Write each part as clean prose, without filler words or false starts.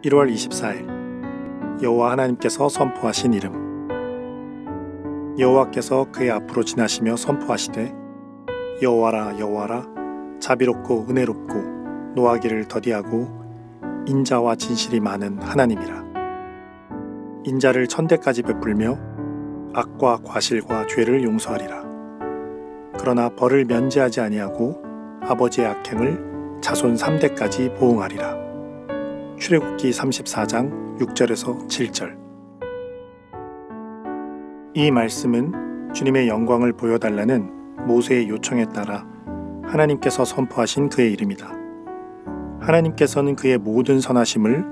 1월 24일 여호와 하나님께서 선포하신 이름. 여호와께서 그의 앞으로 지나시며 선포하시되 여호와라 여호와라 자비롭고 은혜롭고 노하기를 더디하고 인자와 진실이 많은 하나님이라. 인자를 천대까지 베풀며 악과 과실과 죄를 용서하리라. 그러나 벌을 면제하지 아니하고 아버지의 악행을 자손 3대까지 보응하리라. 출애굽기 34장 6절에서 7절. 이 말씀은 주님의 영광을 보여달라는 모세의 요청에 따라 하나님께서 선포하신 그의 이름이다. 하나님께서는 그의 모든 선하심을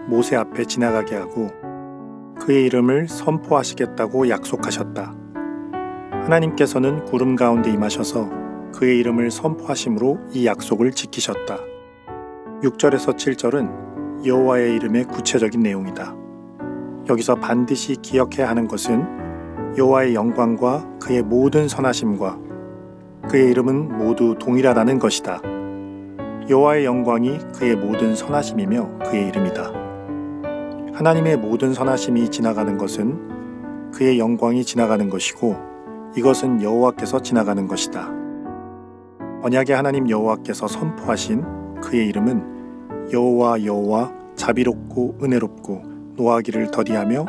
모세 앞에 지나가게 하고 그의 이름을 선포하시겠다고 약속하셨다. 하나님께서는 구름 가운데 임하셔서 그의 이름을 선포하심으로 이 약속을 지키셨다. 6절에서 7절은 여호와의 이름의 구체적인 내용이다. 여기서 반드시 기억해야 하는 것은 여호와의 영광과 그의 모든 선하심과 그의 이름은 모두 동일하다는 것이다. 여호와의 영광이 그의 모든 선하심이며 그의 이름이다. 하나님의 모든 선하심이 지나가는 것은 그의 영광이 지나가는 것이고 이것은 여호와께서 지나가는 것이다. 언약의 하나님 여호와께서 선포하신 그의 이름은 여호와 여호와 자비롭고 은혜롭고 노하기를 더디하며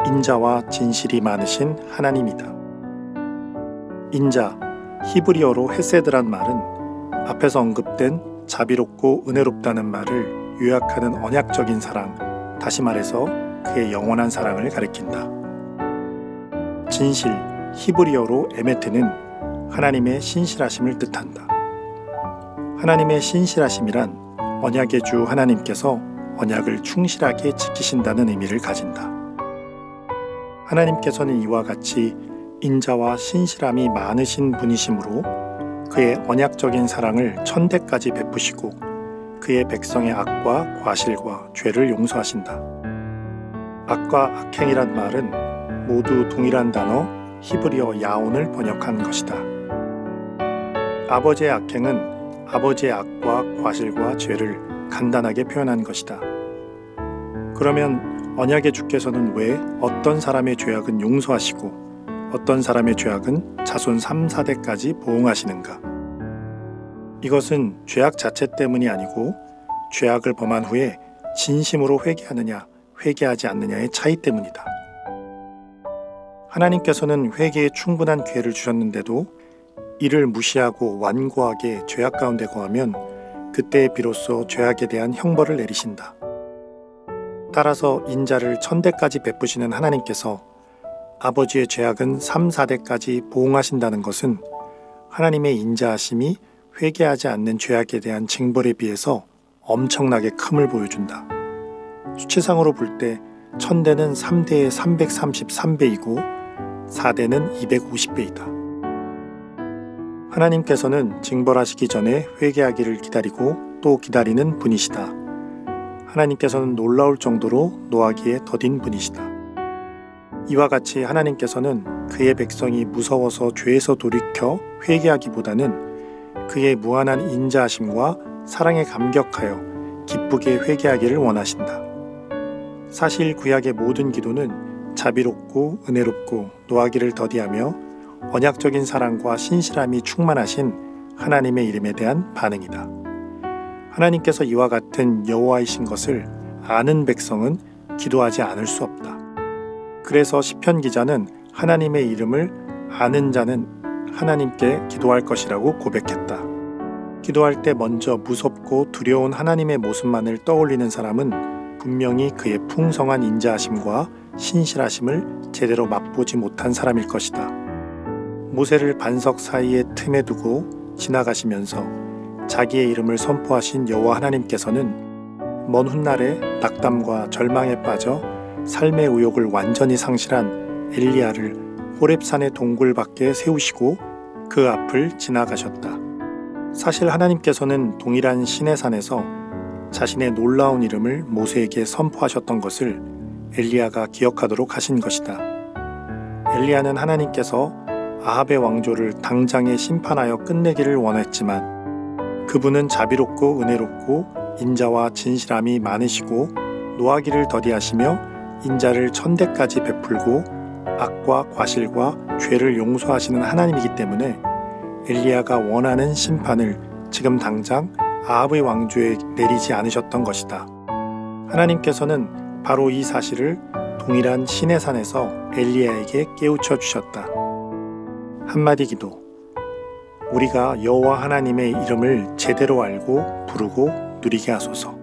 인자와 진실이 많으신 하나님이다. 인자, 히브리어로 헤세드란 말은 앞에서 언급된 자비롭고 은혜롭다는 말을 요약하는 언약적인 사랑, 다시 말해서 그의 영원한 사랑을 가리킨다. 진실, 히브리어로 에메트는 하나님의 신실하심을 뜻한다. 하나님의 신실하심이란 언약의 주 하나님께서 언약을 충실하게 지키신다는 의미를 가진다. 하나님께서는 이와 같이 인자와 신실함이 많으신 분이시므로 그의 언약적인 사랑을 천대까지 베푸시고 그의 백성의 악과 과실과 죄를 용서하신다. 악과 악행이란 말은 모두 동일한 단어 히브리어 야온을 번역한 것이다. 아버지의 악행은 아버지의 악과 과실과 죄를 간단하게 표현한 것이다. 그러면 언약의 주께서는 왜 어떤 사람의 죄악은 용서하시고 어떤 사람의 죄악은 자손 3, 4대까지 보응하시는가? 이것은 죄악 자체 때문이 아니고 죄악을 범한 후에 진심으로 회개하느냐 회개하지 않느냐의 차이 때문이다. 하나님께서는 회개에 충분한 기회를 주셨는데도 이를 무시하고 완고하게 죄악 가운데 거하면 그때 비로소 죄악에 대한 형벌을 내리신다. 따라서 인자를 천대까지 베푸시는 하나님께서 아버지의 죄악은 3, 4대까지 보응하신다는 것은 하나님의 인자하심이 회개하지 않는 죄악에 대한 징벌에 비해서 엄청나게 큼을 보여준다. 수치상으로 볼 때 1000대는 3대의 333배이고 4대는 250배이다. 하나님께서는 징벌하시기 전에 회개하기를 기다리고 또 기다리는 분이시다. 하나님께서는 놀라울 정도로 노하기에 더딘 분이시다. 이와 같이 하나님께서는 그의 백성이 무서워서 죄에서 돌이켜 회개하기보다는 그의 무한한 인자하심과 사랑에 감격하여 기쁘게 회개하기를 원하신다. 사실 구약의 모든 기도는 자비롭고 은혜롭고 노하기를 더디하며 언약적인 사랑과 신실함이 충만하신 하나님의 이름에 대한 반응이다. 하나님께서 이와 같은 여호와이신 것을 아는 백성은 기도하지 않을 수 없다. 그래서 시편 기자는 하나님의 이름을 아는 자는 하나님께 기도할 것이라고 고백했다. 기도할 때 먼저 무섭고 두려운 하나님의 모습만을 떠올리는 사람은 분명히 그의 풍성한 인자하심과 신실하심을 제대로 맛보지 못한 사람일 것이다. 모세를 반석 사이에 틈에 두고 지나가시면서 자기의 이름을 선포하신 여호와 하나님께서는 먼 훗날에 낙담과 절망에 빠져 삶의 의욕을 완전히 상실한 엘리야를 호렙산의 동굴 밖에 세우시고 그 앞을 지나가셨다. 사실 하나님께서는 동일한 시내산에서 자신의 놀라운 이름을 모세에게 선포하셨던 것을 엘리야가 기억하도록 하신 것이다. 엘리야는 하나님께서 아합의 왕조를 당장에 심판하여 끝내기를 원했지만 그분은 자비롭고 은혜롭고 인자와 진실함이 많으시고 노하기를 더디하시며 인자를 천대까지 베풀고 악과 과실과 죄를 용서하시는 하나님이기 때문에 엘리야가 원하는 심판을 지금 당장 아합의 왕조에 내리지 않으셨던 것이다. 하나님께서는 바로 이 사실을 동일한 시내산에서 엘리야에게 깨우쳐 주셨다. 한마디 기도. 우리가 여호와 하나님의 이름을 제대로 알고 부르고 누리게 하소서.